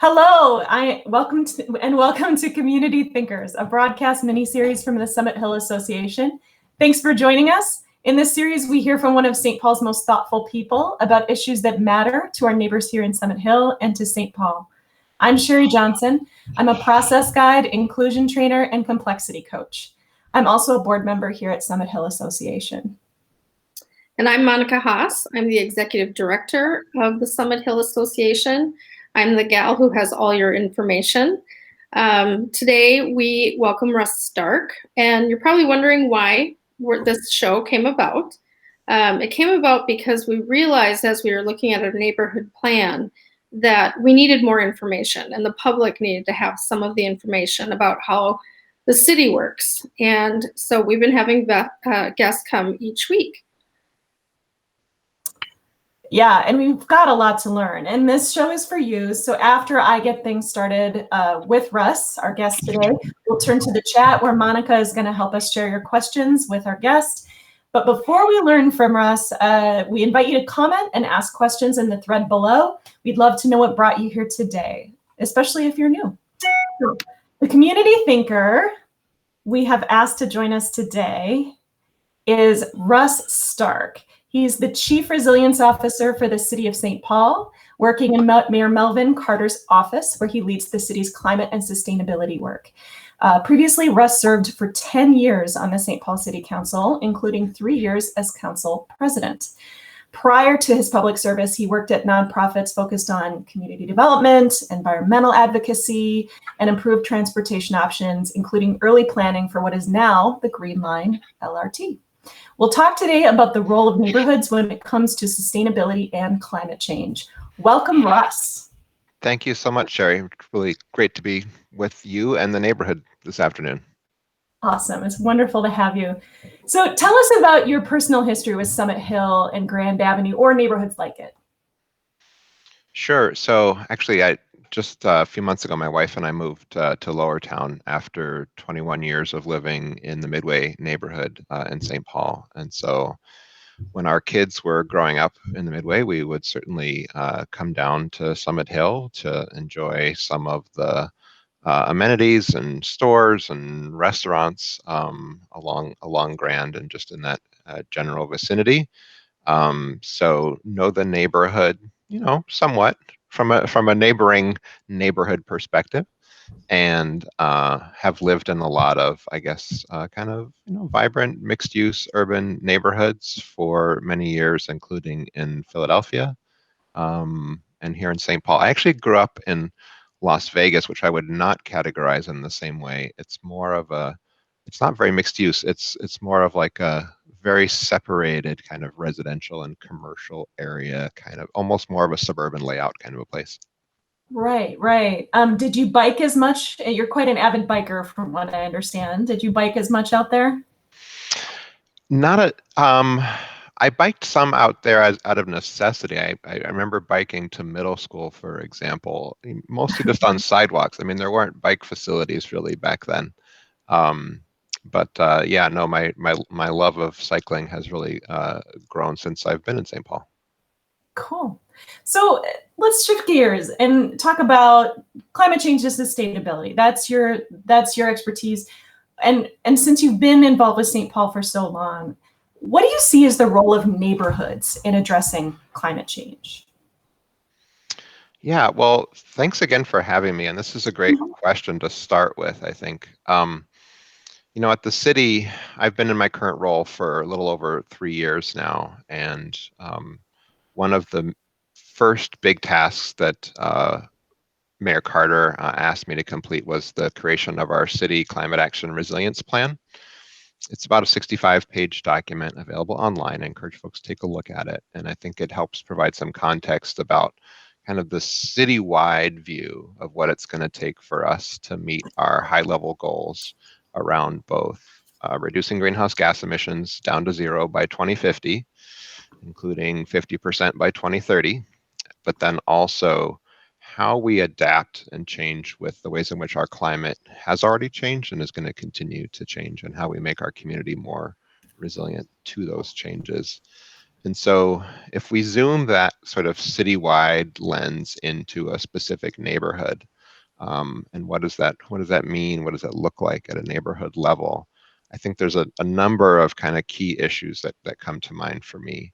Hello, welcome to Community Thinkers, a broadcast mini-series from the Summit Hill Association. Thanks for joining us. In this series, we hear from one of St. Paul's most thoughtful people about issues that matter to our neighbors here in Summit Hill and to St. Paul. I'm Sherry Johnson. I'm a process guide, inclusion trainer, and complexity coach. I'm also a board member here at Summit Hill Association. And I'm Monica Haas. I'm the executive director of the Summit Hill Association. I'm the gal who has all your information. Today we welcome Russ Stark, and you're probably wondering why this show came about. It came about because we realized as we were looking at our neighborhood plan that we needed more information, and the public needed to have some of the information about how the city works. And so we've been having guests come each week. Yeah, and we've got a lot to learn, and this show is for you. So after I get things started with Russ, our guest today, we'll turn to the chat where Monica is going to help us share your questions with our guest. But before we learn from Russ, we invite you to comment and ask questions in the thread below. We'd love to know what brought you here today, especially if you're new. So, the community thinker we have asked to join us today is Russ Stark. He's the Chief Resilience Officer for the City of St. Paul, working in Mayor Melvin Carter's office, where he leads the city's climate and sustainability work. Previously, Russ served for 10 years on the St. Paul City Council, including 3 years as council president. Prior to his public service, he worked at nonprofits focused on community development, environmental advocacy, and improved transportation options, including early planning for what is now the Green Line LRT. We'll talk today about the role of neighborhoods when it comes to sustainability and climate change. Welcome, Russ. Thank you so much, Sherry. It's really great to be with you and the neighborhood this afternoon. Awesome. It's wonderful to have you. So tell us about your personal history with Summit Hill and Grand Avenue or neighborhoods like it. Sure. So actually, just a few months ago, my wife and I moved to Lowertown after 21 years of living in the Midway neighborhood in St. Paul. And so when our kids were growing up in the Midway, we would certainly come down to Summit Hill to enjoy some of the amenities and stores and restaurants along Grand and just in that general vicinity. So know the neighborhood, somewhat from a neighboring neighborhood perspective, and have lived in a lot of, I guess, kind of vibrant mixed-use urban neighborhoods for many years, including in Philadelphia and here in St. Paul. I actually grew up in Las Vegas, which I would not categorize in the same way. It's not very mixed use. It's more of like a very separated kind of residential and commercial area, kind of almost more of a suburban layout kind of a place. Right. Did you bike as much? You're quite an avid biker from what I understand. Did you bike as much out there? I biked some out there out of necessity. I remember biking to middle school, for example, mostly just on sidewalks. I mean, there weren't bike facilities really back then. My love of cycling has really grown since I've been in St. Paul. Cool. So let's shift gears and talk about climate change and sustainability. That's your expertise. And since you've been involved with St. Paul for so long, what do you see as the role of neighborhoods in addressing climate change? Yeah, well, thanks again for having me. And this is a great question to start with, I think. At the city, I've been in my current role for a little over 3 years now. And one of the first big tasks that Mayor Carter asked me to complete was the creation of our city climate action resilience plan. It's about a 65-page document available online. I encourage folks to take a look at it. And I think it helps provide some context about kind of the citywide view of what it's going to take for us to meet our high-level goals around both reducing greenhouse gas emissions down to zero by 2050, including 50% by 2030, but then also how we adapt and change with the ways in which our climate has already changed and is going to continue to change, and how we make our community more resilient to those changes. And so if we zoom that sort of citywide lens into a specific neighborhood, and what does that mean? What does that look like at a neighborhood level? I think there's a number of kind of key issues that come to mind for me,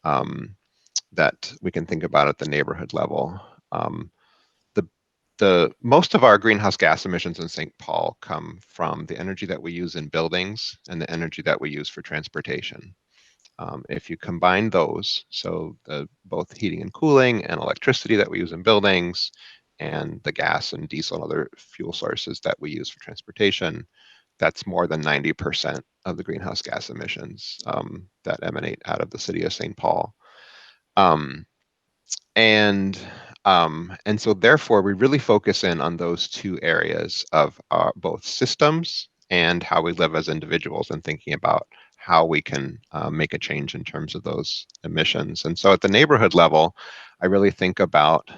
that we can think about at the neighborhood level. The most of our greenhouse gas emissions in St. Paul come from the energy that we use in buildings and the energy that we use for transportation. If you combine those, so both heating and cooling and electricity that we use in buildings, and the gas and diesel and other fuel sources that we use for transportation, that's more than 90% of the greenhouse gas emissions that emanate out of the city of St. Paul. Um, and and so therefore we really focus in on those two areas of both systems and how we live as individuals, and thinking about how we can make a change in terms of those emissions. And so at the neighborhood level, I really think about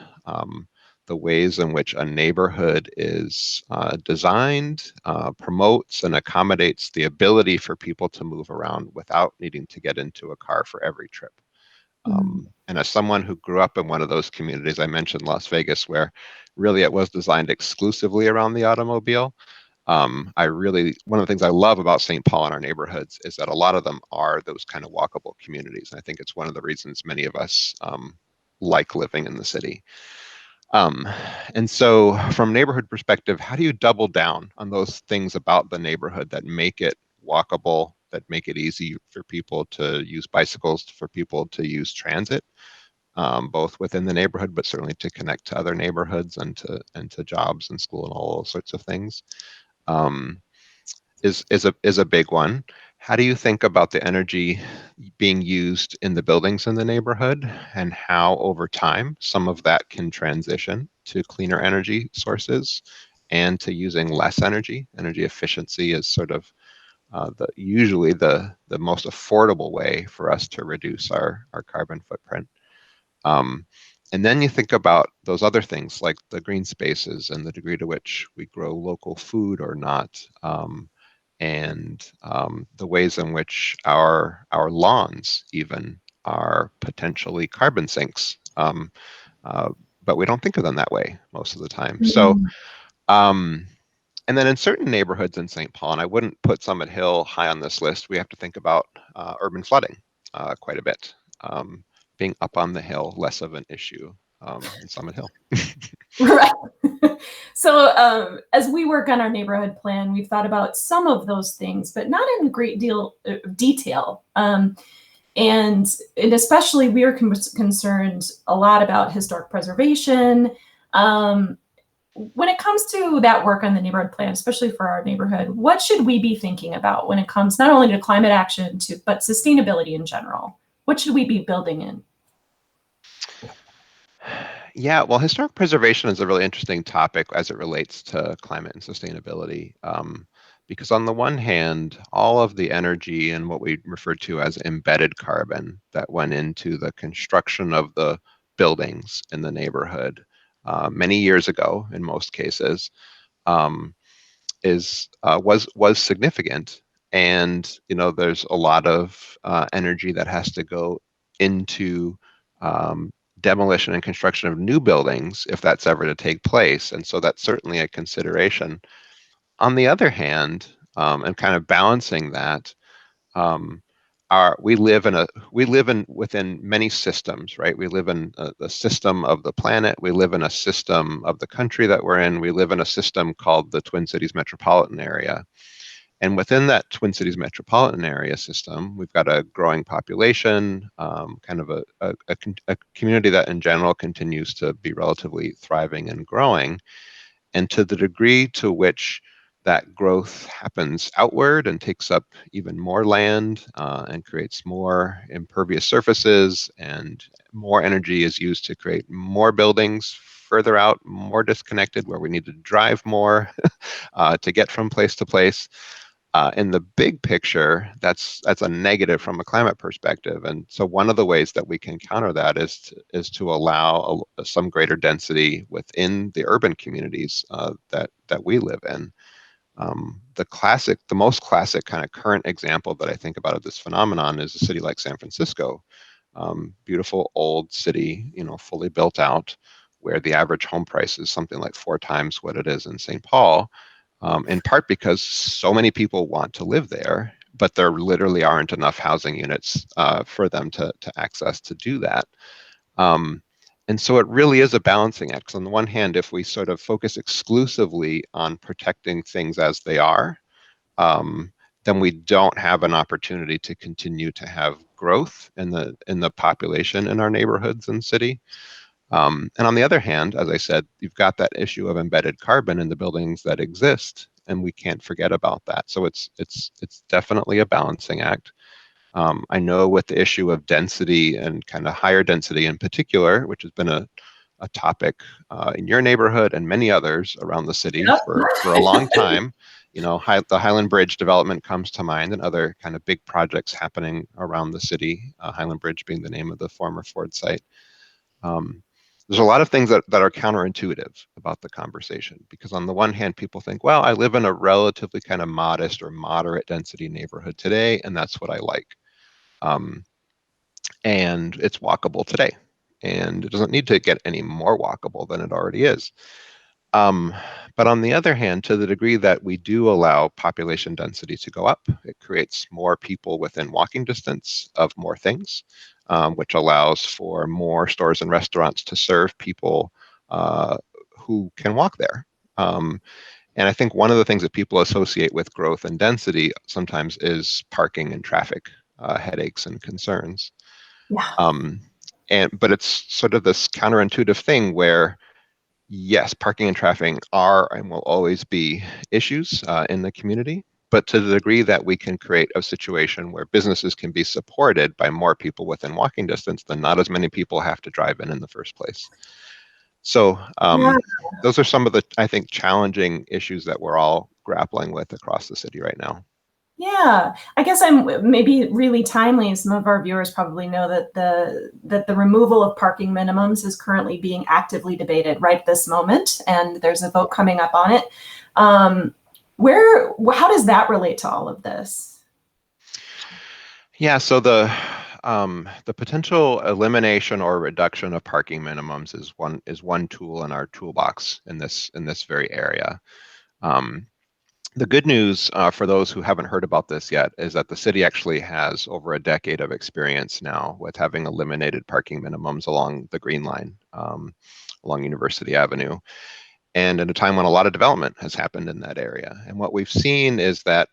the ways in which a neighborhood is designed, promotes and accommodates the ability for people to move around without needing to get into a car for every trip. And as someone who grew up in one of those communities, I mentioned Las Vegas, where really it was designed exclusively around the automobile. One of the things I love about St. Paul and our neighborhoods is that a lot of them are those kind of walkable communities. And I think it's one of the reasons many of us like living in the city. And so from a neighborhood perspective, how do you double down on those things about the neighborhood that make it walkable, that make it easy for people to use bicycles, for people to use transit, both within the neighborhood, but certainly to connect to other neighborhoods and to jobs and school and all those sorts of things, is a big one. How do you think about the energy being used in the buildings in the neighborhood, and how over time some of that can transition to cleaner energy sources and to using less energy? Energy efficiency is sort of usually the most affordable way for us to reduce our carbon footprint. And then you think about those other things like the green spaces and the degree to which we grow local food or not, and the ways in which our lawns even are potentially carbon sinks. But we don't think of them that way most of the time. So, and then in certain neighborhoods in St. Paul, and I wouldn't put Summit Hill high on this list, we have to think about urban flooding quite a bit. Being up on the hill, less of an issue in Summit Hill. Right. So as we work on our neighborhood plan, we've thought about some of those things, but not in a great deal of detail. And especially we are concerned a lot about historic preservation. When it comes to that work on the neighborhood plan, especially for our neighborhood, what should we be thinking about when it comes not only to climate action, but sustainability in general? What should we be building in? Yeah, well, historic preservation is a really interesting topic as it relates to climate and sustainability. Because on the one hand, all of the energy and what we refer to as embedded carbon that went into the construction of the buildings in the neighborhood many years ago, in most cases, was significant. And there's a lot of energy that has to go into demolition and construction of new buildings if that's ever to take place. And so that's certainly a consideration. On the other hand, and kind of balancing that, we live within many systems, right? We live in the system of the planet. We live in a system of the country that we're in. We live in a system called the Twin Cities metropolitan area. And within that Twin Cities metropolitan area system, we've got a growing population, kind of a community that in general continues to be relatively thriving and growing. And to the degree to which that growth happens outward and takes up even more land and creates more impervious surfaces, and more energy is used to create more buildings further out, more disconnected, where we need to drive more to get from place to place. In the big picture, that's a negative from a climate perspective. And so one of the ways that we can counter that is to allow some greater density within the urban communities that we live in. The most classic kind of current example that I think about of this phenomenon is a city like San Francisco, beautiful old city, fully built out, where the average home price is something like 4 times what it is in St. Paul, in part because so many people want to live there, but there literally aren't enough housing units for them to access to do that. And so it really is a balancing act. On the one hand, if we sort of focus exclusively on protecting things as they are, then we don't have an opportunity to continue to have growth in the population in our neighborhoods and city. And on the other hand, as I said, you've got that issue of embedded carbon in the buildings that exist, and we can't forget about that. So it's definitely a balancing act. I know with the issue of density and kind of higher density in particular, which has been a topic in your neighborhood and many others around the city Yep. for a long time. The Highland Bridge development comes to mind, and other kind of big projects happening around the city, Highland Bridge being the name of the former Ford site. There's a lot of things that are counterintuitive about the conversation, because on the one hand, people think, well, I live in a relatively kind of modest or moderate density neighborhood today, and that's what I like. And it's walkable today, and it doesn't need to get any more walkable than it already is. But on the other hand, to the degree that we do allow population density to go up, it creates more people within walking distance of more things, which allows for more stores and restaurants to serve people who can walk there. And I think one of the things that people associate with growth and density sometimes is parking and traffic headaches and concerns. Yeah. But it's sort of this counterintuitive thing where, yes, parking and traffic are and will always be issues in the community, but to the degree that we can create a situation where businesses can be supported by more people within walking distance, then not as many people have to drive in the first place. So those are some of the, I think, challenging issues that we're all grappling with across the city right now. Yeah, I guess I'm maybe really timely. Some of our viewers probably know that the removal of parking minimums is currently being actively debated right this moment, and there's a vote coming up on it. How does that relate to all of this? Yeah, so the potential elimination or reduction of parking minimums is one tool in our toolbox in this very area. The good news for those who haven't heard about this yet is that the city actually has over a decade of experience now with having eliminated parking minimums along the Green Line, along University Avenue, and at a time when a lot of development has happened in that area. And what we've seen is that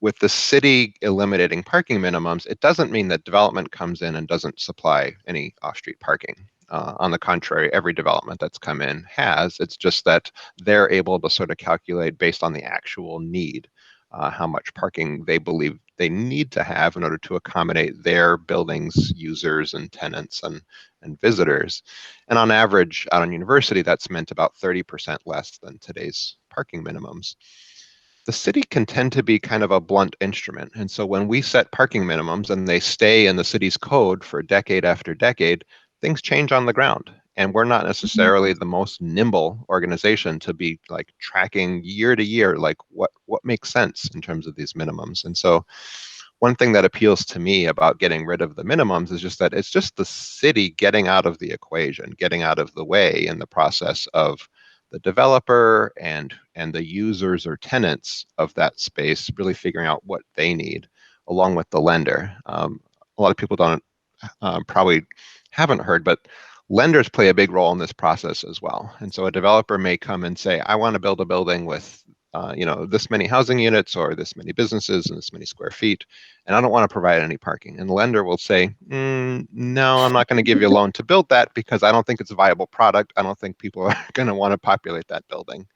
with the city eliminating parking minimums, it doesn't mean that development comes in and doesn't supply any off-street parking. On the contrary, every development that's come in has. It's just that they're able to sort of calculate based on the actual need, how much parking they believe they need to have in order to accommodate their buildings' users and tenants and visitors. And on average, out on University, that's meant about 30% less than today's parking minimums. The city can tend to be kind of a blunt instrument. And so when we set parking minimums and they stay in the city's code for decade after decade, things change on the ground. And we're not necessarily the most nimble organization to be like tracking year to year, like what makes sense in terms of these minimums. And so one thing that appeals to me about getting rid of the minimums is just that it's just the city getting out of the equation, getting out of the way in the process of the developer and the users or tenants of that space really figuring out what they need, along with the lender. A lot of people don't probably haven't heard, but lenders play a big role in this process as well. And so a developer may come and say, I want to build a building with this many housing units or this many businesses and this many square feet, and I don't want to provide any parking. And the lender will say, no, I'm not going to give you a loan to build that because I don't think it's a viable product. I don't think people are going to want to populate that building.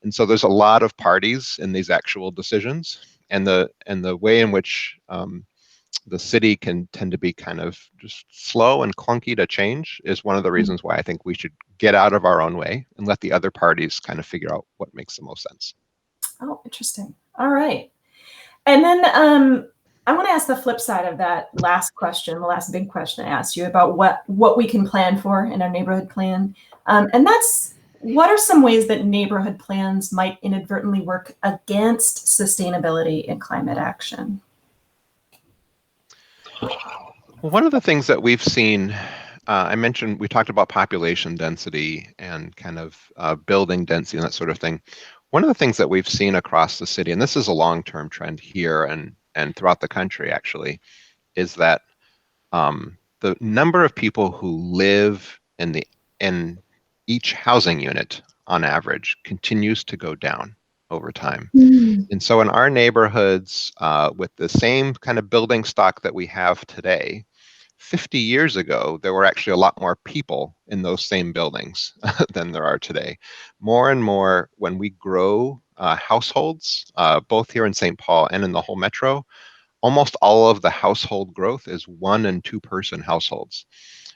And so there's a lot of parties in these actual decisions, and the way in which the city can tend to be kind of just slow and clunky to change is one of the reasons why I think we should get out of our own way and let the other parties kind of figure out what makes the most sense. Oh, interesting. All right. And then I want to ask the flip side of that last question, the last big question I asked you about what we can plan for in our neighborhood plan. And that's, what are some ways that neighborhood plans might inadvertently work against sustainability and climate action? Well, one of the things that we've seen, we talked about population density and kind of building density and that sort of thing. One of the things that we've seen across the city, and this is a long-term trend here and throughout the country actually, is that the number of people who live in each housing unit on average continues to go down over time. And so in our neighborhoods, with the same kind of building stock that we have today, 50 years ago, there were actually a lot more people in those same buildings than there are today. More and more, when we grow households, both here in St. Paul and in the whole metro, almost all of the household growth is 1 and 2 person households.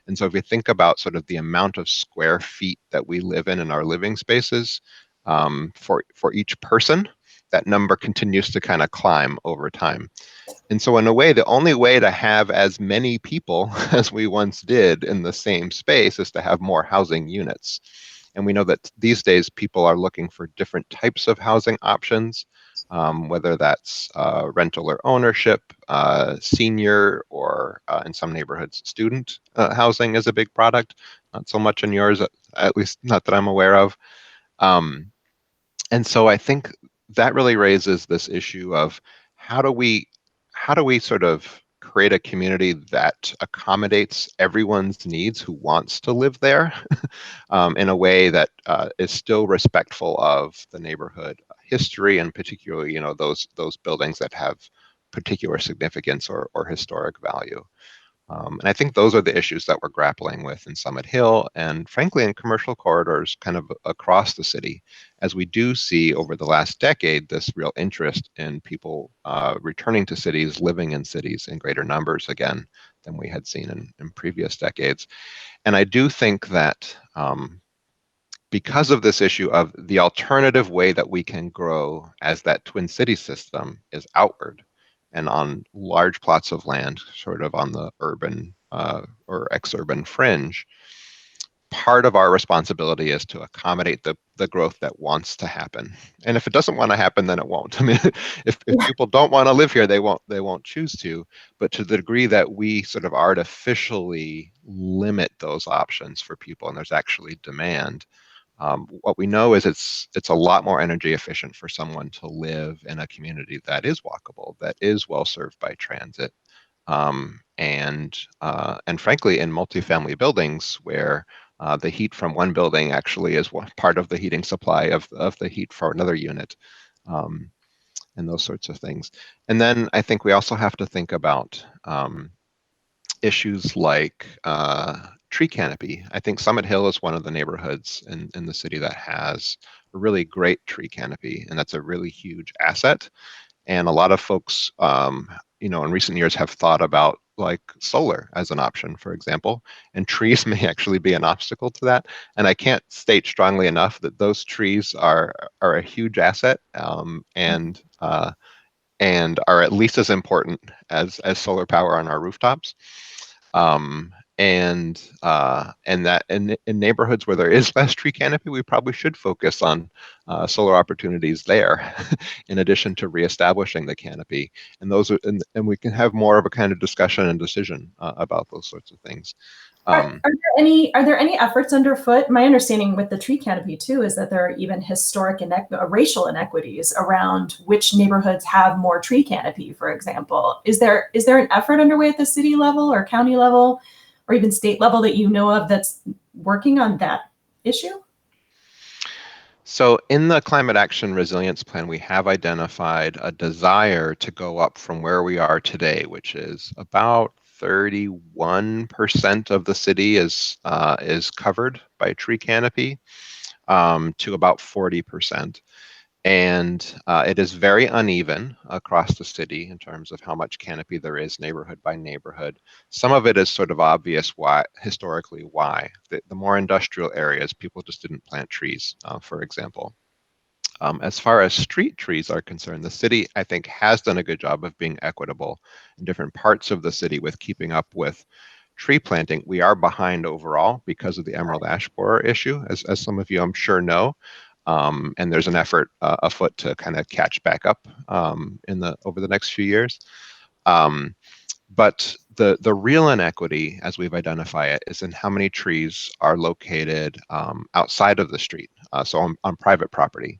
And so if you think about sort of the amount of square feet that we live in our living spaces, for each person, that number continues to kind of climb over time. And so in a way, the only way to have as many people as we once did in the same space is to have more housing units. And we know that these days people are looking for different types of housing options, whether that's rental or ownership, senior, or in some neighborhoods, student housing is a big product. Not so much in yours, at least not that I'm aware of. And so I think that really raises this issue of how do we sort of create a community that accommodates everyone's needs who wants to live there in a way that is still respectful of the neighborhood history, and particularly, those buildings that have particular significance or historic value. And I think those are the issues that we're grappling with in Summit Hill and frankly in commercial corridors kind of across the city, as we do see over the last decade this real interest in people returning to cities, living in cities in greater numbers again than we had seen in previous decades. And I do think that because of this issue of the alternative way that we can grow as that Twin Cities system is outward and on large plots of land, sort of on the urban or exurban fringe, part of our responsibility is to accommodate the growth that wants to happen. And if it doesn't want to happen, then it won't. I mean, if people don't want to live here, they won't choose to. But to the degree that we sort of artificially limit those options for people, and there's actually demand, what we know is it's a lot more energy efficient for someone to live in a community that is walkable, that is well served by transit, and frankly, in multifamily buildings where the heat from one building actually is part of the heating supply of the heat for another unit, and those sorts of things. And then I think we also have to think about issues like tree canopy. I think Summit Hill is one of the neighborhoods in the city that has a really great tree canopy, and that's a really huge asset. And a lot of folks, in recent years have thought about like solar as an option, for example, and trees may actually be an obstacle to that. And I can't state strongly enough that those trees are a huge asset, and are at least as important as solar power on our rooftops. And that in neighborhoods where there is less tree canopy, we probably should focus on solar opportunities there, in addition to reestablishing the canopy. And those are, and we can have more of a kind of discussion and decision about those sorts of things. Are there any efforts underfoot? My understanding with the tree canopy too is that there are even historic racial inequities around which neighborhoods have more tree canopy, for example. Is there an effort underway at the city level or county level or even state level that you know of that's working on that issue? So in the Climate Action Resilience Plan, we have identified a desire to go up from where we are today, which is about 31% of the city is covered by tree canopy, to about 40%. And it is very uneven across the city in terms of how much canopy there is neighborhood by neighborhood. Some of it is sort of obvious why, historically why. The more industrial areas, people just didn't plant trees, for example. As far as street trees are concerned, the city, I think, has done a good job of being equitable in different parts of the city with keeping up with tree planting. We are behind overall because of the emerald ash borer issue, as some of you I'm sure know. And there's an effort afoot to kind of catch back up over the next few years. But the real inequity, as we've identified it, is in how many trees are located outside of the street, so on private property.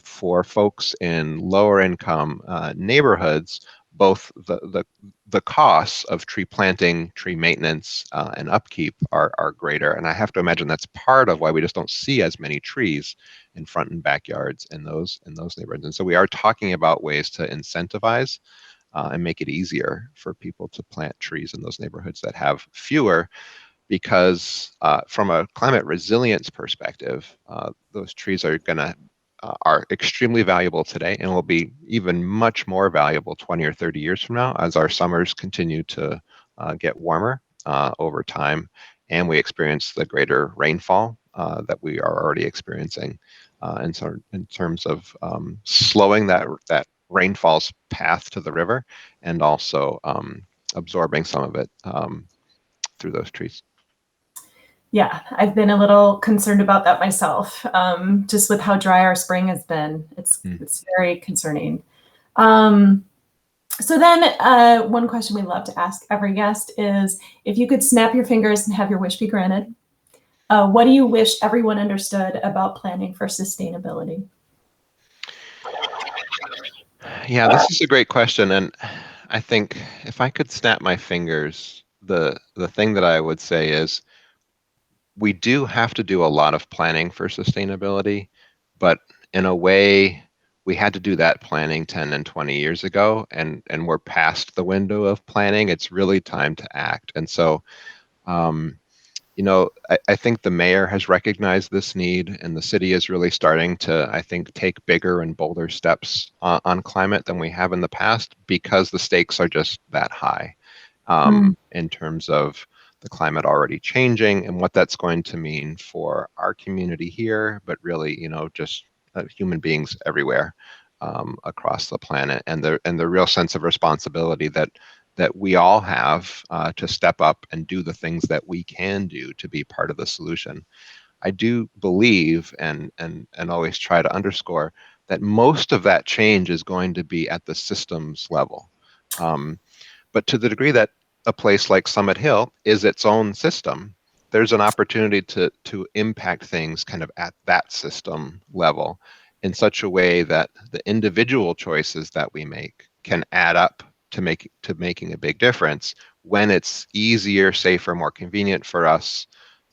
For folks in lower income neighborhoods, both the costs of tree planting, tree maintenance, and upkeep are greater. And I have to imagine that's part of why we just don't see as many trees in front and backyards in those neighborhoods. And so we are talking about ways to incentivize and make it easier for people to plant trees in those neighborhoods that have fewer, because from a climate resilience perspective, those trees are extremely valuable today and will be even much more valuable 20 or 30 years from now as our summers continue to get warmer over time, and we experience the greater rainfall that we are already experiencing. And so in terms of slowing that rainfall's path to the river, and also absorbing some of it through those trees. Yeah, I've been a little concerned about that myself, just with how dry our spring has been. It's very concerning. So then one question we love to ask every guest is, if you could snap your fingers and have your wish be granted, what do you wish everyone understood about planning for sustainability? Yeah, this is a great question. And I think if I could snap my fingers, the thing that I would say is, we do have to do a lot of planning for sustainability, but in a way, we had to do that planning 10 and 20 years ago, and we're past the window of planning. It's really time to act. And so, I think the mayor has recognized this need, and the city is really starting to, I think, take bigger and bolder steps on climate than we have in the past, because the stakes are just that high in terms of the climate already changing and what that's going to mean for our community here, but really, just human beings everywhere across the planet, and the real sense of responsibility that we all have to step up and do the things that we can do to be part of the solution. I do believe and always try to underscore that most of that change is going to be at the systems level. But to the degree that a place like Summit Hill is its own system, there's an opportunity to impact things kind of at that system level in such a way that the individual choices that we make can add up to making a big difference, when it's easier, safer, more convenient for us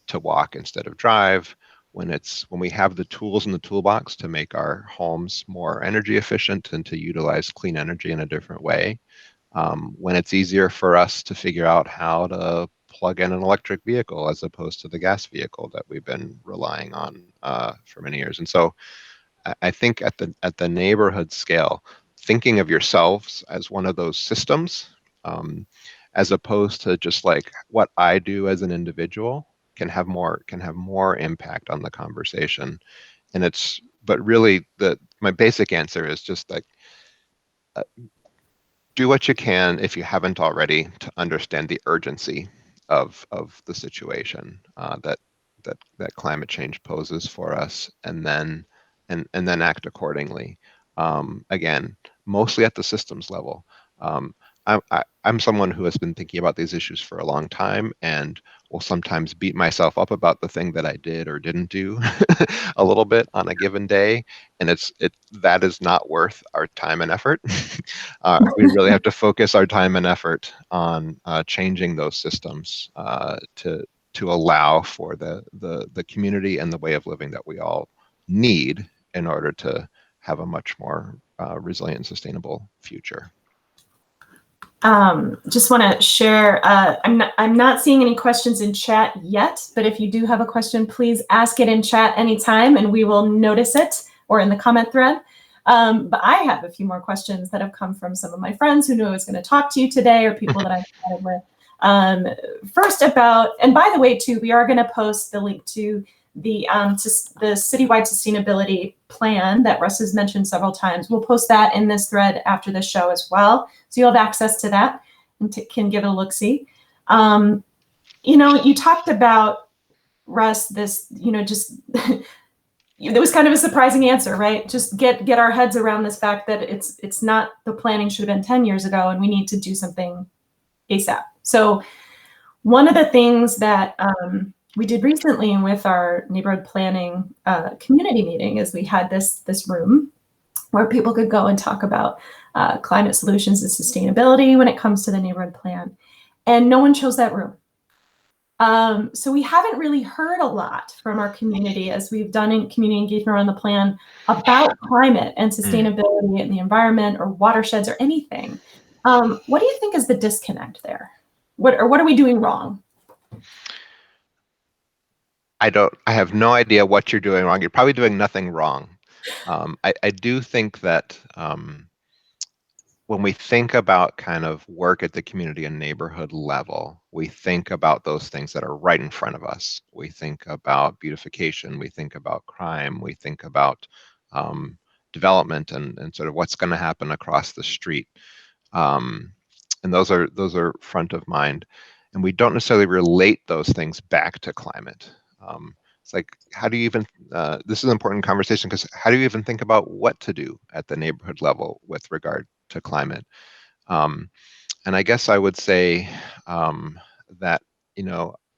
to walk instead of drive, when we have the tools in the toolbox to make our homes more energy efficient and to utilize clean energy in a different way. When it's easier for us to figure out how to plug in an electric vehicle as opposed to the gas vehicle that we've been relying on for many years. And so I think at the neighborhood scale, thinking of yourselves as one of those systems, as opposed to just like what I do as an individual, can have more impact on the conversation. But really, my basic answer is just like, do what you can, if you haven't already, to understand the urgency of the situation that climate change poses for us, and then act accordingly. Again, mostly at the systems level. I'm someone who has been thinking about these issues for a long time, and will sometimes beat myself up about the thing that I did or didn't do a little bit on a given day, and that is not worth our time and effort. We really have to focus our time and effort on changing those systems to allow for the community and the way of living that we all need in order to have a much more resilient and sustainable future. Just want to share, I'm not seeing any questions in chat yet, but if you do have a question, please ask it in chat anytime and we will notice it, or in the comment thread. But I have a few more questions that have come from some of my friends who knew I was going to talk to you today, or people that I've chatted with. First about, and by the way too, we are going to post the link to the citywide sustainability plan that Russ has mentioned several times. We'll post that in this thread after the show as well, so you'll have access to that and can give it a look-see. You talked about, Russ, this, just it was kind of a surprising answer, right? Just get our heads around this fact that it's not, the planning should have been 10 years ago, and we need to do something ASAP. So one of the things that we did recently with our neighborhood planning community meeting is we had this room where people could go and talk about climate solutions and sustainability when it comes to the neighborhood plan. And no one chose that room. So we haven't really heard a lot from our community as we've done in community engagement around the plan about climate and sustainability and the environment or watersheds or anything. What do you think is the disconnect there? What are we doing wrong? I have no idea what you're doing wrong. You're probably doing nothing wrong. I do think that when we think about kind of work at the community and neighborhood level, we think about those things that are right in front of us. We think about beautification, we think about crime, we think about development and sort of what's going to happen across the street. And those are front of mind. And we don't necessarily relate those things back to climate. It's like, how do you even, this is an important conversation because how do you even think about what to do at the neighborhood level with regard to climate? And I guess I would say that,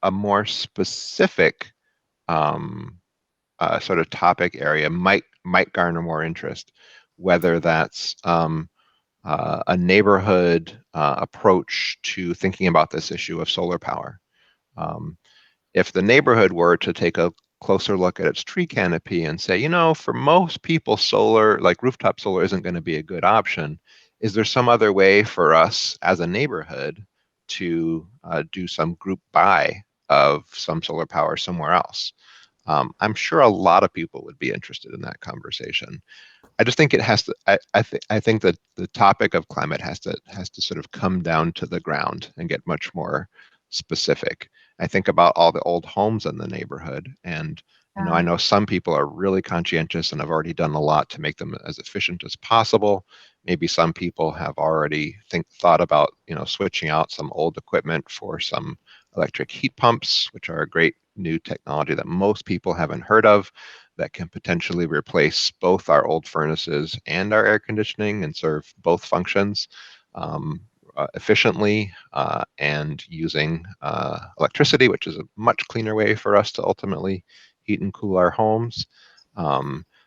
a more specific sort of topic area might garner more interest, whether that's a neighborhood approach to thinking about this issue of solar power. If the neighborhood were to take a closer look at its tree canopy and say, for most people, solar, like rooftop solar, isn't going to be a good option. Is there some other way for us as a neighborhood to do some group buy of some solar power somewhere else? I'm sure a lot of people would be interested in that conversation. I just think it has to. I think that the topic of climate has to sort of come down to the ground and get much more specific. I think about all the old homes in the neighborhood, and I know some people are really conscientious and have already done a lot to make them as efficient as possible. Maybe some people have already thought about switching out some old equipment for some electric heat pumps, which are a great new technology that most people haven't heard of, that can potentially replace both our old furnaces and our air conditioning and serve both functions efficiently and using electricity, which is a much cleaner way for us to ultimately heat and cool our homes.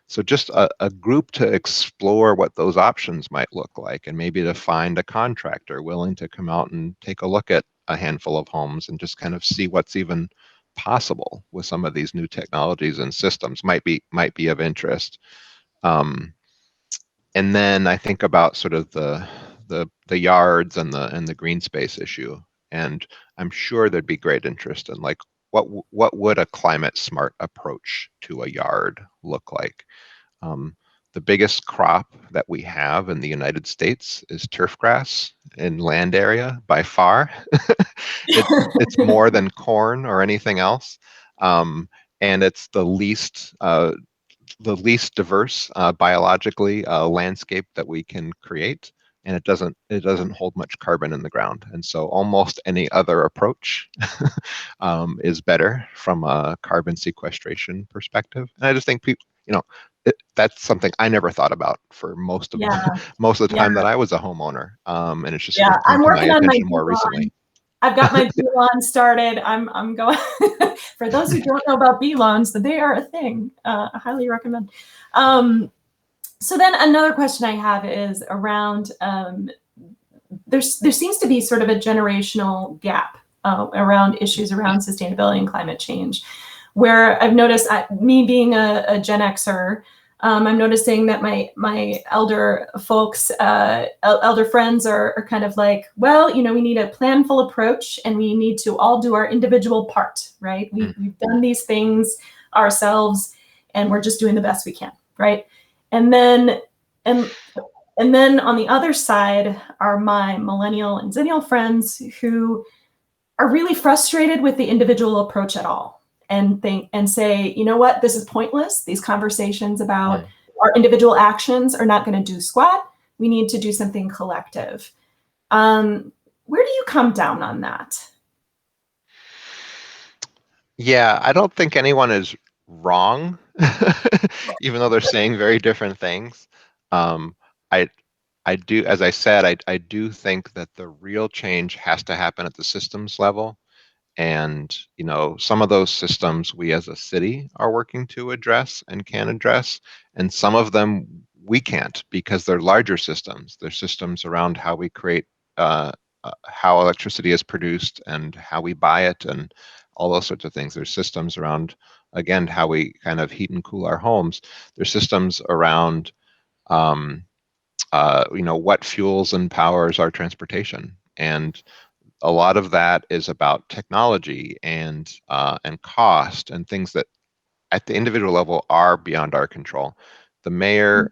So just a group to explore what those options might look like, and maybe to find a contractor willing to come out and take a look at a handful of homes and just kind of see what's even possible with some of these new technologies and systems might be of interest. And then I think about sort of the yards and the green space issue, and I'm sure there'd be great interest in like what would a climate smart approach to a yard look like. The biggest crop that we have in the United States is turf grass in land area by far. It's more than corn or anything else, and it's the least diverse biologically landscape that we can create, and it doesn't hold much carbon in the ground, and so almost any other approach is better from a carbon sequestration perspective. And I just think people, that's something I never thought about for most of the time that I was a homeowner, and it's just sort of come to my attention more recently. I've got my bee lawn started. I'm going. For those who don't know about bee lawns, they are a thing. I highly recommend. So then another question I have is around. There seems to be sort of a generational gap around issues around sustainability and climate change, where I've noticed, me being a Gen Xer, I'm noticing that my elder folks, elder friends are kind of like, well, we need a planful approach and we need to all do our individual part, right? We've done these things ourselves and we're just doing the best we can, right? And then on the other side are my millennial and zennial friends who are really frustrated with the individual approach at all, and say, you know what, this is pointless. These conversations about our individual actions are not going to do squat. We need to do something collective. Where do you come down on that? Yeah, I don't think anyone is wrong, even though they're saying very different things. I as I said, I do think that the real change has to happen at the systems level. And, some of those systems we as a city are working to address and can address, and some of them we can't because they're larger systems. They're systems around how we create, how electricity is produced and how we buy it and all those sorts of things. There's systems around, again, how we kind of heat and cool our homes. There's systems around, what fuels and powers our transportation. And a lot of that is about technology and cost and things that at the individual level are beyond our control. The mayor,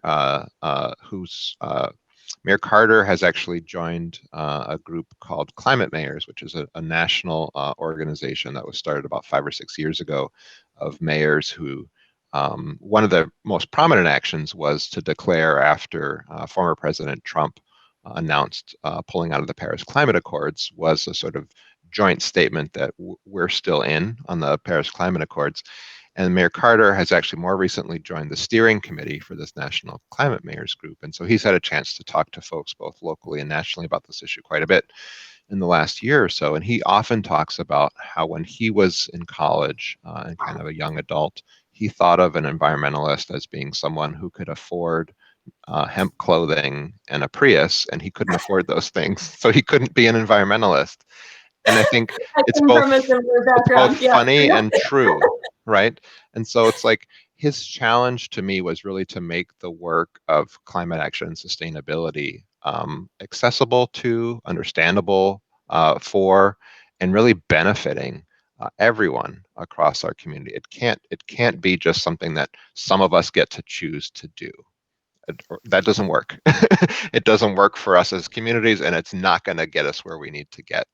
Mayor Carter has actually joined a group called Climate Mayors, which is a national organization that was started about 5 or 6 years ago of mayors who, one of the most prominent actions was to declare after former President Trump announced pulling out of the Paris Climate Accords, was a sort of joint statement that we're still in on the Paris Climate Accords. And Mayor Carter has actually more recently joined the steering committee for this National Climate Mayors Group. And so he's had a chance to talk to folks both locally and nationally about this issue quite a bit in the last year or so. And he often talks about how when he was in college and kind of a young adult, he thought of an environmentalist as being someone who could afford hemp clothing and a Prius, and he couldn't afford those things. So he couldn't be an environmentalist. And I think it's both funny and true, right? And so it's like his challenge to me was really to make the work of climate action and sustainability accessible to, understandable for, and really benefiting everyone across our community. It can't be just something that some of us get to choose to do. That doesn't work. It doesn't work for us as communities, and it's not going to get us where we need to get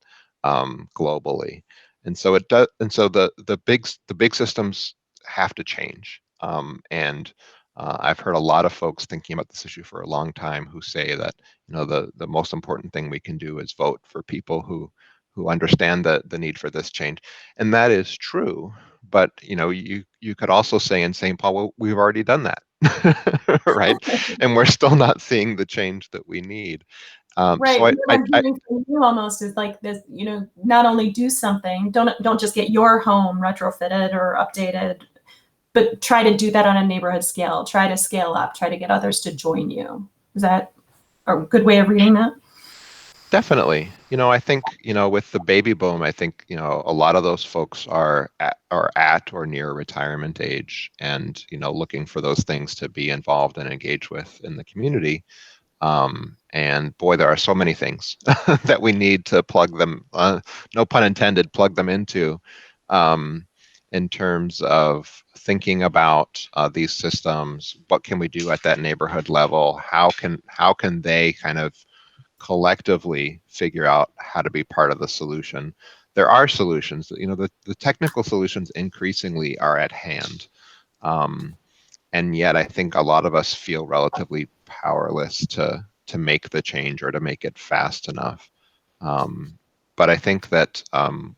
globally. And so it does. And so the big systems have to change. And I've heard a lot of folks thinking about this issue for a long time who say that the most important thing we can do is vote for people who understand the need for this change, and that is true. But you could also say in St. Paul, well, we've already done that. Right, and we're still not seeing the change that we need. Right. So what I'm hearing from you almost is like this, not only do something, don't just get your home retrofitted or updated, but try to do that on a neighborhood scale. Try to scale up. Try to get others to join you. Is that a good way of reading that? Definitely. I think, with the baby boom, I think, a lot of those folks are at or near retirement age and, looking for those things to be involved and engaged with in the community. And boy, there are so many things that we need to plug them, no pun intended, plug them into, in terms of thinking about these systems. What can we do at that neighborhood level? How can they kind of collectively figure out how to be part of the solution? There are solutions. The technical solutions increasingly are at hand. And yet I think a lot of us feel relatively powerless to make the change or to make it fast enough. But I think that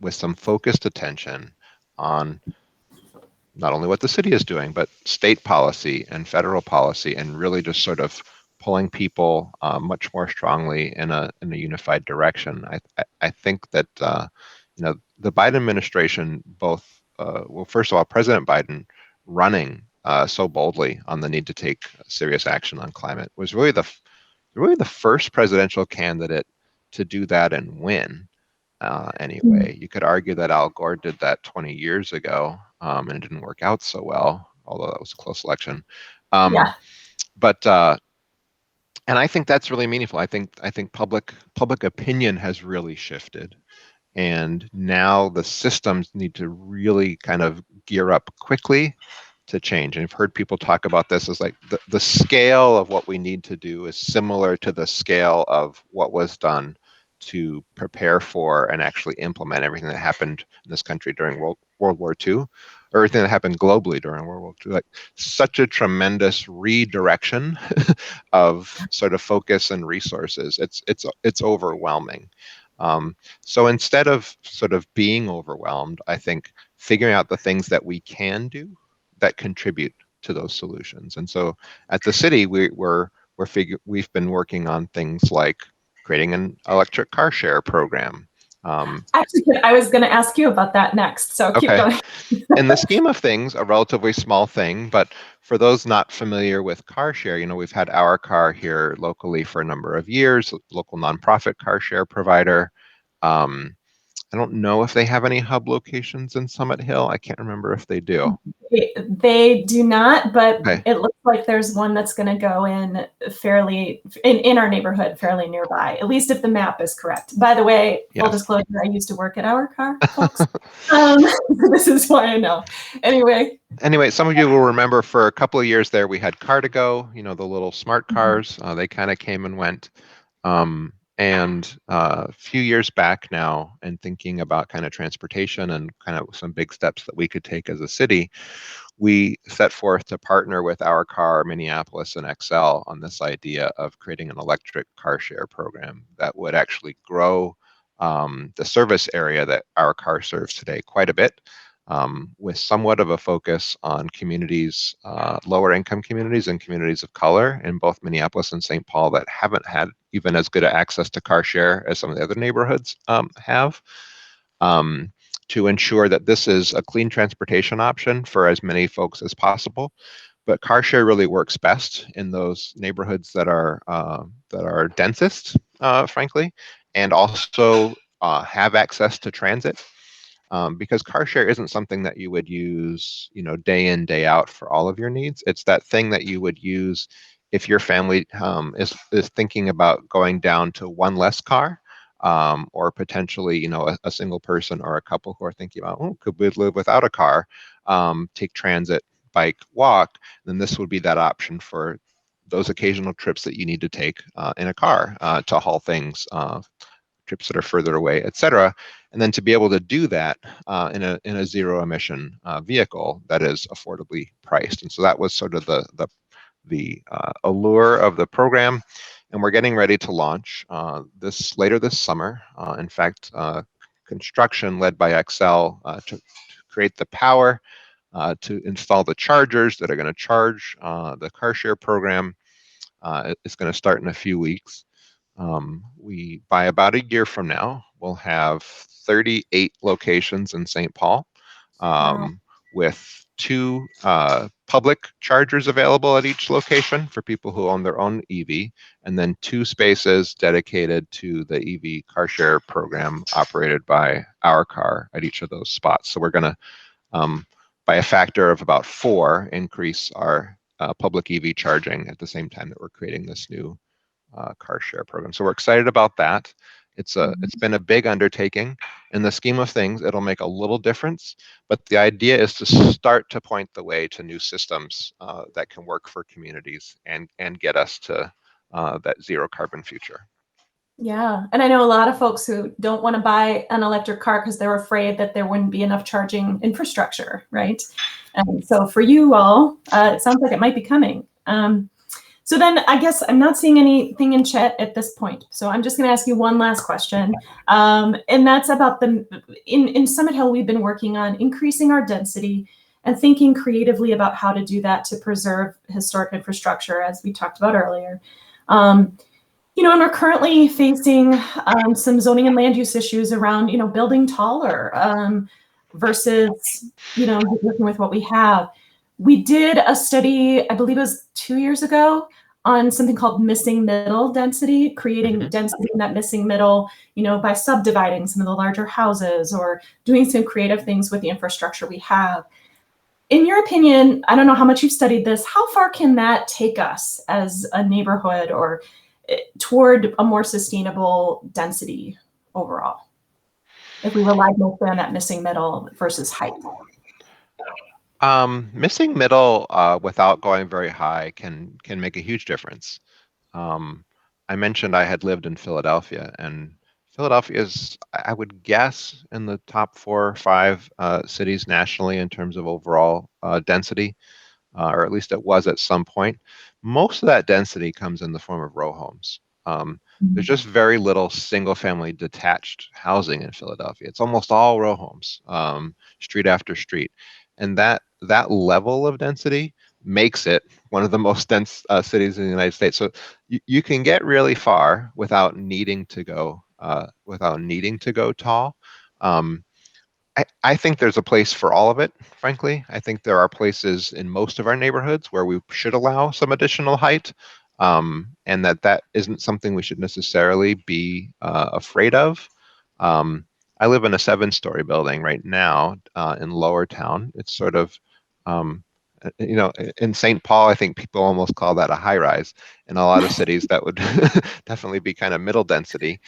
with some focused attention on not only what the city is doing, but state policy and federal policy, and really just sort of pulling people much more strongly in a unified direction, I think that the Biden administration, both well, first of all, President Biden running so boldly on the need to take serious action on climate was really the first presidential candidate to do that and win. Anyway, you could argue that Al Gore did that 20 years ago, and it didn't work out so well, although that was a close election. Yeah. But and I think that's really meaningful. I think public opinion has really shifted, and now the systems need to really kind of gear up quickly to change. And I've heard people talk about this as like the scale of what we need to do is similar to the scale of what was done to prepare for and actually implement everything that happened in this country during World War II, or everything that happened globally during World War II. Like such a tremendous redirection of sort of focus and resources. It's overwhelming. So instead of sort of being overwhelmed, I think figuring out the things that we can do that contribute to those solutions. And so at the city, we're we've been working on things like creating an electric car share program. Actually, I was going to ask you about that next, so keep going. In the scheme of things, a relatively small thing, but for those not familiar with car share, we've had Our Car here locally for a number of years, local nonprofit car share provider. I don't know if they have any hub locations in Summit Hill. I can't remember if they do. They do not, but Okay. it looks like there's one that's going to go in in our neighborhood, fairly nearby, at least if the map is correct. By the way, full disclosure, I used to work at Our Car, folks. This is why I know. Anyway, some of you will remember for a couple of years there, we had Car2Go, the little smart cars. They kind of came and went. And a few years back now, and thinking about kind of transportation and kind of some big steps that we could take as a city, we set forth to partner with Our Car, Minneapolis, and Excel on this idea of creating an electric car share program that would actually grow the service area that Our Car serves today quite a bit, with somewhat of a focus on communities, lower income communities and communities of color in both Minneapolis and St. Paul that haven't had even as good access to car share as some of the other neighborhoods have, to ensure that this is a clean transportation option for as many folks as possible. But car share really works best in those neighborhoods that are densest, frankly, and also have access to transit. Because car share isn't something that you would use, day in, day out for all of your needs. It's that thing that you would use if your family is thinking about going down to one less car, or potentially, a single person or a couple who are thinking about, could we live without a car, take transit, bike, walk, then this would be that option for those occasional trips that you need to take in a car to haul things, trips that are further away, et cetera. And then to be able to do that in a zero emission vehicle that is affordably priced. And so that was sort of the allure of the program. And we're getting ready to launch later this summer. In fact, construction led by Excel to create the power to install the chargers that are going to charge the car share program is going to start in a few weeks. By about a year from now, we'll have 38 locations in St. Paul, with 2 public chargers available at each location for people who own their own EV, and then 2 spaces dedicated to the EV car share program operated by Our Car at each of those spots. So we're going to, by a factor of about 4, increase our public EV charging at the same time that we're creating this new car share program. So we're excited about that. It's been a big undertaking. In the scheme of things, it'll make a little difference, but the idea is to start to point the way to new systems that can work for communities and get us to that zero carbon future. Yeah, and I know a lot of folks who don't want to buy an electric car because they're afraid that there wouldn't be enough charging infrastructure, right? And so for you all, it sounds like it might be coming. So then I guess I'm not seeing anything in chat at this point. So I'm just going to ask you one last question. And that's about in Summit Hill, we've been working on increasing our density and thinking creatively about how to do that to preserve historic infrastructure, as we talked about earlier. And we're currently facing some zoning and land use issues around, building taller versus, working with what we have. We did a study, I believe it was 2 years ago, on something called missing middle density, creating density in that missing middle, by subdividing some of the larger houses or doing some creative things with the infrastructure we have. In your opinion, I don't know how much you've studied this, how far can that take us as a neighborhood or toward a more sustainable density overall, if we rely mostly on that missing middle versus height? Missing middle without going very high can make a huge difference. I mentioned I had lived in Philadelphia, and Philadelphia is, I would guess, in the top 4 or 5 cities nationally in terms of overall density, or at least it was at some point. Most of that density comes in the form of row homes. There's just very little single-family detached housing in Philadelphia. It's almost all row homes, street after street. And that level of density makes it one of the most dense cities in the United States. So you can get really far without needing to go tall. I think there's a place for all of it, frankly. I think there are places in most of our neighborhoods where we should allow some additional height, and that isn't something we should necessarily be afraid of. I live in a 7-story building right now in Lower Town. It's sort of, in St. Paul, I think people almost call that a high rise. In a lot of cities, that would definitely be kind of middle density.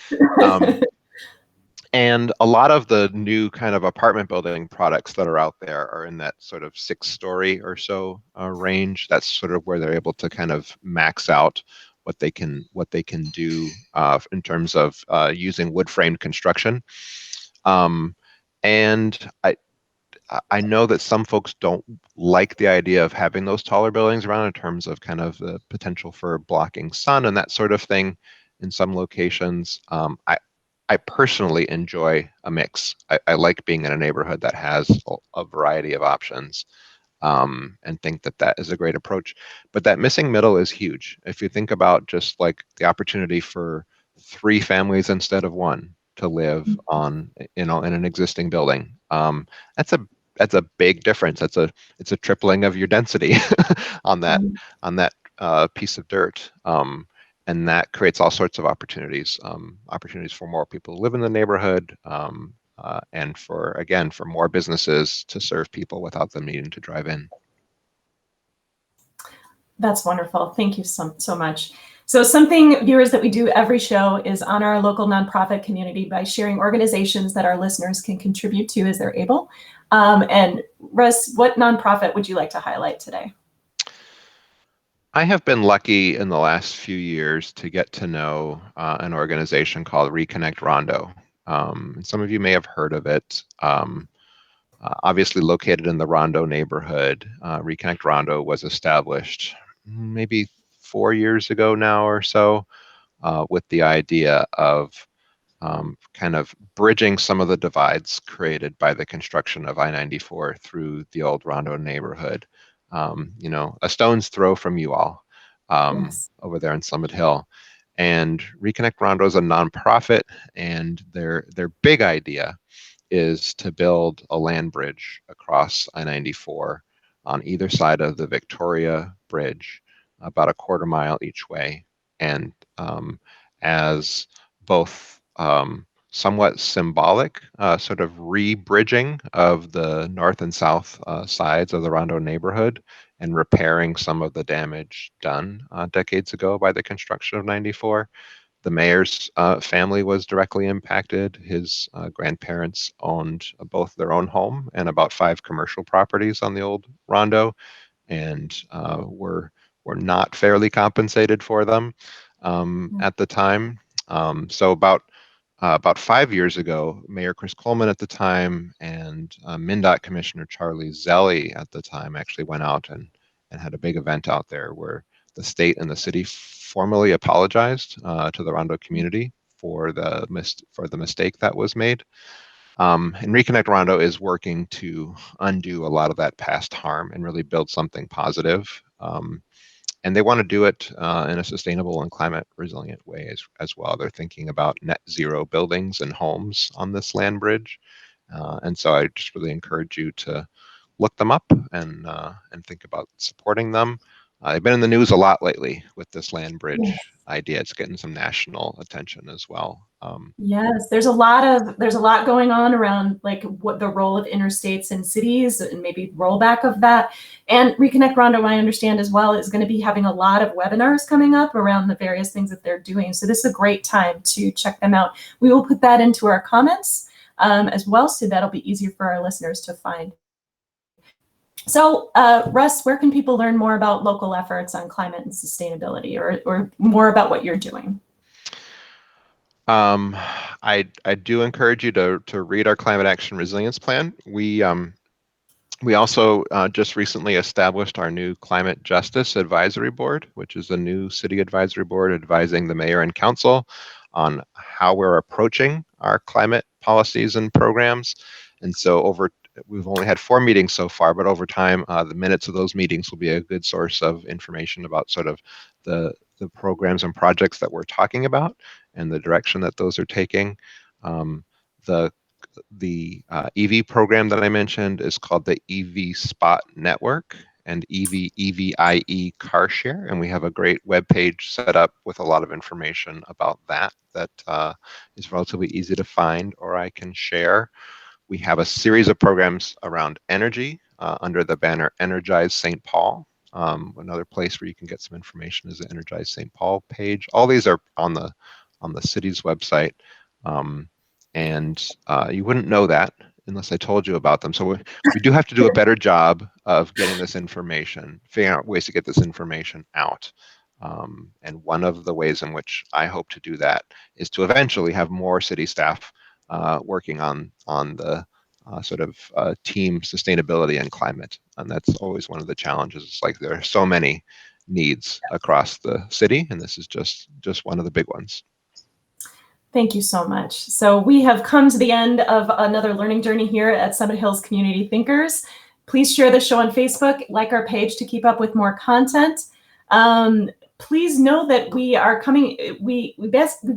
And a lot of the new kind of apartment building products that are out there are in that sort of 6-story or so range. That's sort of where they're able to kind of max out what they can do in terms of using wood framed construction. And I know that some folks don't like the idea of having those taller buildings around in terms of kind of the potential for blocking sun and that sort of thing in some locations. I personally enjoy a mix. I like being in a neighborhood that has a variety of options, and think that is a great approach. But that missing middle is huge. If you think about just like the opportunity for 3 families instead of 1 to live on, in an existing building, that's a big difference. It's a tripling of your density on that piece of dirt. And that creates all sorts of opportunities for more people to live in the neighborhood, and for more businesses to serve people without them needing to drive in. That's wonderful. Thank you so much. So something, viewers, that we do every show is honor our local nonprofit community by sharing organizations that our listeners can contribute to as they're able. And Russ, what nonprofit would you like to highlight today? I have been lucky in the last few years to get to know an organization called Reconnect Rondo. Some of you may have heard of it. Obviously located in the Rondo neighborhood, Reconnect Rondo was established maybe 4 years ago now or so, with the idea of kind of bridging some of the divides created by the construction of I-94 through the old Rondo neighborhood. A stone's throw from you all Yes. over there in Summit Hill. And Reconnect Rondo is a nonprofit, and their big idea is to build a land bridge across I-94 on either side of the Victoria Bridge, about a quarter mile each way. And as both somewhat symbolic, sort of re-bridging of the north and south sides of the Rondo neighborhood and repairing some of the damage done decades ago by the construction of 94. The mayor's family was directly impacted. His grandparents owned both their own home and about 5 commercial properties on the old Rondo, and were not fairly compensated for them at the time. So about 5 years ago, Mayor Chris Coleman at the time and MnDOT Commissioner Charlie Zelli at the time actually went out and had a big event out there where the state and the city formally apologized to the Rondo community for the mistake that was made. And Reconnect Rondo is working to undo a lot of that past harm and really build something positive. And they want to do it in a sustainable and climate resilient way as well. They're thinking about net zero buildings and homes on this land bridge. And so I just really encourage you to look them up and think about supporting them. They've been in the news a lot lately with this land bridge idea. It's getting some national attention as well. Yes, there's a lot going on around like what the role of interstates in cities and maybe rollback of that. And Reconnect Rondo, I understand as well, is going to be having a lot of webinars coming up around the various things that they're doing. So this is a great time to check them out. We will put that into our comments as well, so that'll be easier for our listeners to find. So Russ, where can people learn more about local efforts on climate and sustainability, or more about what you're doing? I do encourage you to read our Climate Action Resilience Plan. We also just recently established our new Climate Justice Advisory Board, which is a new city advisory board advising the mayor and council on how we're approaching our climate policies and programs. And so we've only had 4 meetings so far, but over time, the minutes of those meetings will be a good source of information about sort of the programs and projects that we're talking about and the direction that those are taking. The EV program that I mentioned is called the EV Spot Network and EVIE Car Share, and we have a great web page set up with a lot of information about that is relatively easy to find, or I can share. We have a series of programs around energy under the banner Energize St. Paul. Another place where you can get some information is the Energize St. Paul page. All these are on the city's website. And you wouldn't know that unless I told you about them. So we do have to do a better job of getting this information, figuring out ways to get this information out. And one of the ways in which I hope to do that is to eventually have more city staff working on the sort of team sustainability and climate. And that's always one of the challenges. It's like there are so many needs across the city, and this is just one of the big ones. Thank you so much. So we have come to the end of another learning journey here at Summit Hills Community Thinkers. Please share the show on Facebook, like our page to keep up with more content. Please know that we are coming, we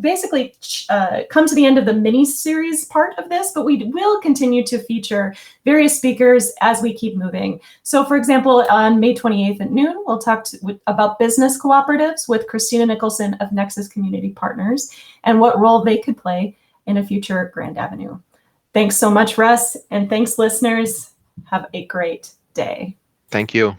basically come to the end of the mini series part of this, but we will continue to feature various speakers as we keep moving. So for example, on May 28th at noon, we'll talk about business cooperatives with Christina Nicholson of Nexus Community Partners and what role they could play in a future Grand Avenue. Thanks so much, Russ, and thanks listeners. Have a great day. Thank you.